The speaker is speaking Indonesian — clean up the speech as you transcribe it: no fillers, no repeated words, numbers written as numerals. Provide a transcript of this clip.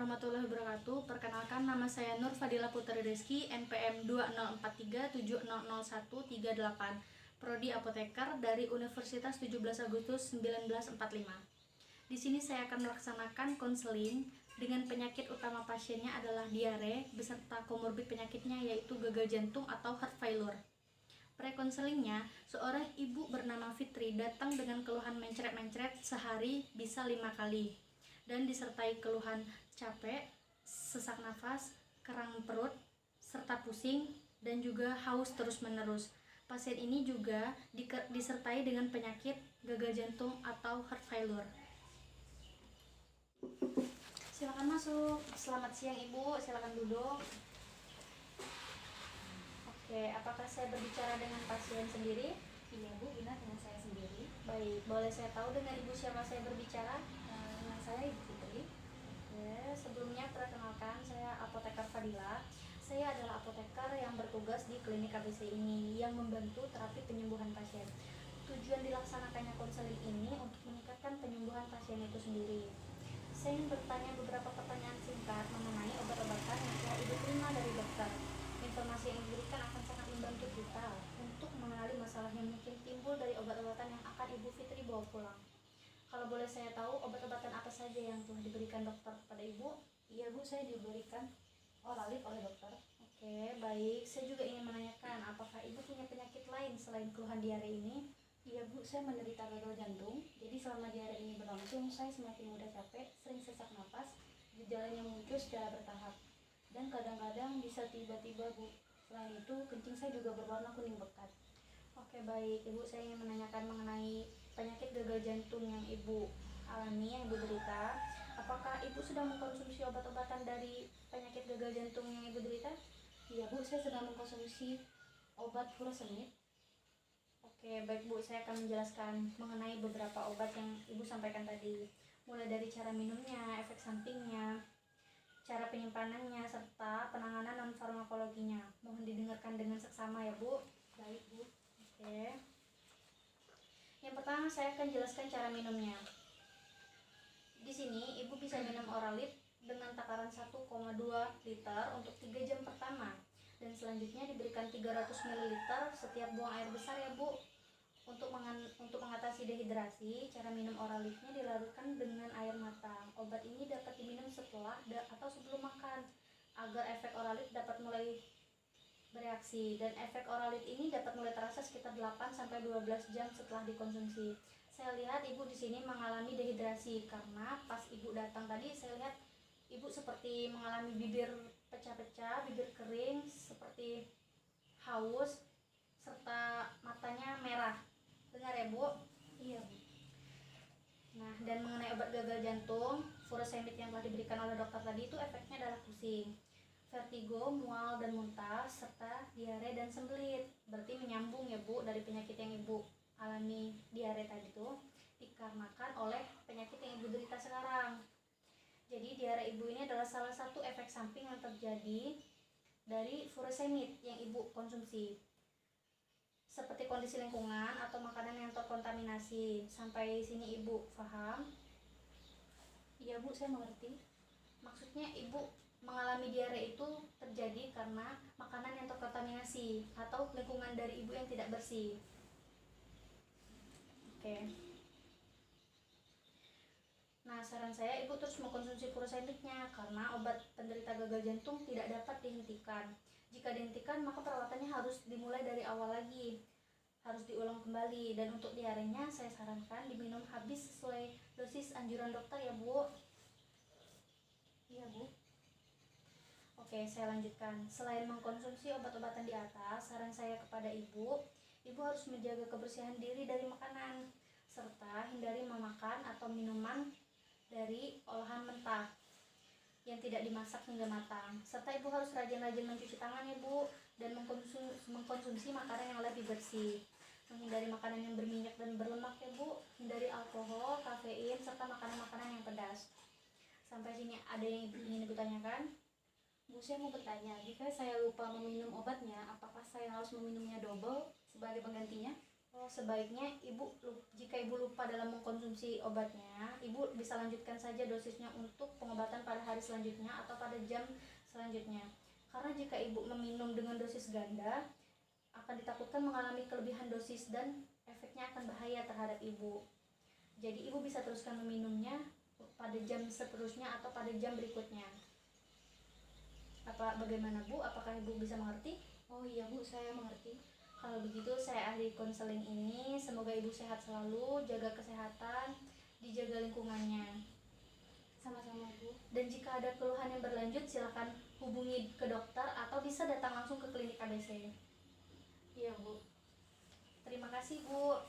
warahmatullahi wabarakatuh. Perkenalkan, nama saya Nur Fadila Putri Rizky, NPM 2043700138, Prodi Apoteker dari Universitas 17 Agustus 1945. Di sini saya akan melaksanakan konseling dengan penyakit utama pasiennya adalah diare beserta komorbid penyakitnya yaitu gagal jantung atau heart failure. Pre-konselingnya, seorang ibu bernama Fitri datang dengan keluhan mencret-mencret sehari bisa 5 kali dan disertai keluhan capek, sesak nafas, kerang perut, serta pusing dan juga haus terus-menerus. Pasien ini juga disertai dengan penyakit gagal jantung atau heart failure. Silakan masuk. Selamat siang Ibu, silakan duduk. Oke, apakah saya berbicara dengan pasien sendiri? Iya Bu, benar dengan saya sendiri. Baik, boleh saya tahu dengan Ibu siapa saya berbicara? Dengan saya Ibu Fitri. Oke, sebelumnya perkenalkan, saya Apoteker Fadila. Saya adalah apoteker yang bertugas di klinik KBC ini yang membantu terapi penyembuhan pasien. Tujuan dilaksanakannya konseling ini untuk meningkatkan penyembuhan pasien itu sendiri. Saya ingin bertanya beberapa pertanyaan singkat mengenai obat-obatan yang telah Ibu terima dari dokter. Informasi yang diberikan akan sangat membantu kita untuk mengenali masalah yang mungkin timbul dari obat-obatan yang akan Ibu Fitri bawa pulang. Kalau boleh saya tahu, obat-obatan apa saja yang telah diberikan dokter kepada Ibu? Iya Bu, saya diberikan Oralip oleh dokter. Oke, baik. Saya juga ingin menanyakan, apakah Ibu punya penyakit lain selain keluhan diare ini? Iya Bu, saya menderita gagal jantung. Jadi selama diare ini berlangsung, saya semakin mudah capek, sering sesak napas, gejalanya muncul secara bertahap. Dan kadang-kadang bisa tiba-tiba Bu. Selain itu, kencing saya juga berwarna kuning pekat. Oke, baik. Ibu, saya ingin menanyakan mengenai penyakit gagal jantung yang Ibu alami, yang Ibu derita. Apakah Ibu sudah mengkonsumsi obat-obatan dari penyakit gagal jantung yang Ibu derita? Iya Bu, saya sedang mengkonsumsi obat furosemid. Oke, baik Bu. Saya akan menjelaskan mengenai beberapa obat yang Ibu sampaikan tadi. Mulai dari cara minumnya, efek sampingnya, cara penyimpanannya, serta penanganan non-farmakologinya. Mohon didengarkan dengan seksama ya Bu. Baik Bu. Oke. Yang pertama saya akan jelaskan cara minumnya. Di sini Ibu bisa minum Oralip dengan takaran 1,2 liter untuk 3 jam pertama. Dan selanjutnya diberikan 300 ml setiap buang air besar ya Bu. Untuk mengatasi dehidrasi, cara minum Oralipnya dilarutkan dengan air matang. Obat ini dapat diminum setelah atau sebelum makan agar efek Oralip dapat mulai bereaksi, dan efek Oralip ini dapat mulai terasa sekitar 8-12 jam setelah dikonsumsi. Saya lihat Ibu di sini mengalami dehidrasi karena pas Ibu datang tadi saya lihat Ibu seperti mengalami bibir pecah-pecah, bibir kering, seperti haus, serta matanya merah. Dengar ya Bu? Iya Bu. Nah, dan mengenai obat gagal jantung, furosemid yang telah diberikan oleh dokter tadi itu efeknya adalah pusing, vertigo, mual dan muntah, serta diare dan sembelit. Berarti menyambung ya Bu dari penyakit yang Ibu alami diare tadi itu dikarenakan oleh penyakit yang Ibu derita sekarang. Jadi diare Ibu ini adalah salah satu efek samping yang terjadi dari furosemid yang Ibu konsumsi. Seperti kondisi lingkungan atau makanan yang terkontaminasi. Sampai sini Ibu paham? Iya Bu, saya mengerti. Maksudnya Ibu mengalami diare itu terjadi karena makanan yang terkontaminasi atau lingkungan dari Ibu yang tidak bersih. Oke. Nah, saran saya Ibu terus mengkonsumsi furosemidnya karena obat penderita gagal jantung tidak dapat dihentikan. Jika dihentikan, maka perawatannya harus dimulai dari awal lagi, harus diulang kembali. Dan untuk diarenya saya sarankan diminum habis sesuai dosis anjuran dokter ya Bu. Iya Bu. Oke, saya lanjutkan. Selain mengkonsumsi obat-obatan di atas, saran saya kepada Ibu harus menjaga kebersihan diri dari makanan, serta hindari memakan atau minuman dari olahan mentah yang tidak dimasak hingga matang. Serta Ibu harus rajin-rajin mencuci tangan ya Bu, dan mengkonsumsi makanan yang lebih bersih. Menghindari makanan yang berminyak dan berlemak ya Bu, hindari alkohol, kafein, serta makanan-makanan yang pedas. Sampai sini ada yang ingin Ibu tanyakan? Bu, saya mau bertanya, jika saya lupa meminum obatnya, apakah saya harus meminumnya double sebagai penggantinya? Oh, sebaiknya jika ibu lupa dalam mengkonsumsi obatnya, ibu bisa lanjutkan saja dosisnya untuk pengobatan pada hari selanjutnya atau pada jam selanjutnya. Karena jika ibu meminum dengan dosis ganda, akan ditakutkan mengalami kelebihan dosis dan efeknya akan bahaya terhadap ibu. Jadi ibu bisa teruskan meminumnya pada jam seterusnya atau pada jam berikutnya. Bagaimana Bu? Apakah ibu bisa mengerti? Oh iya Bu, saya mengerti. Kalau begitu saya akhiri konseling ini. Semoga ibu sehat selalu, jaga kesehatan, dijaga lingkungannya. Sama-sama Bu. Dan jika ada keluhan yang berlanjut, silakan hubungi ke dokter atau bisa datang langsung ke klinik ABC. Iya Bu. Terima kasih Bu.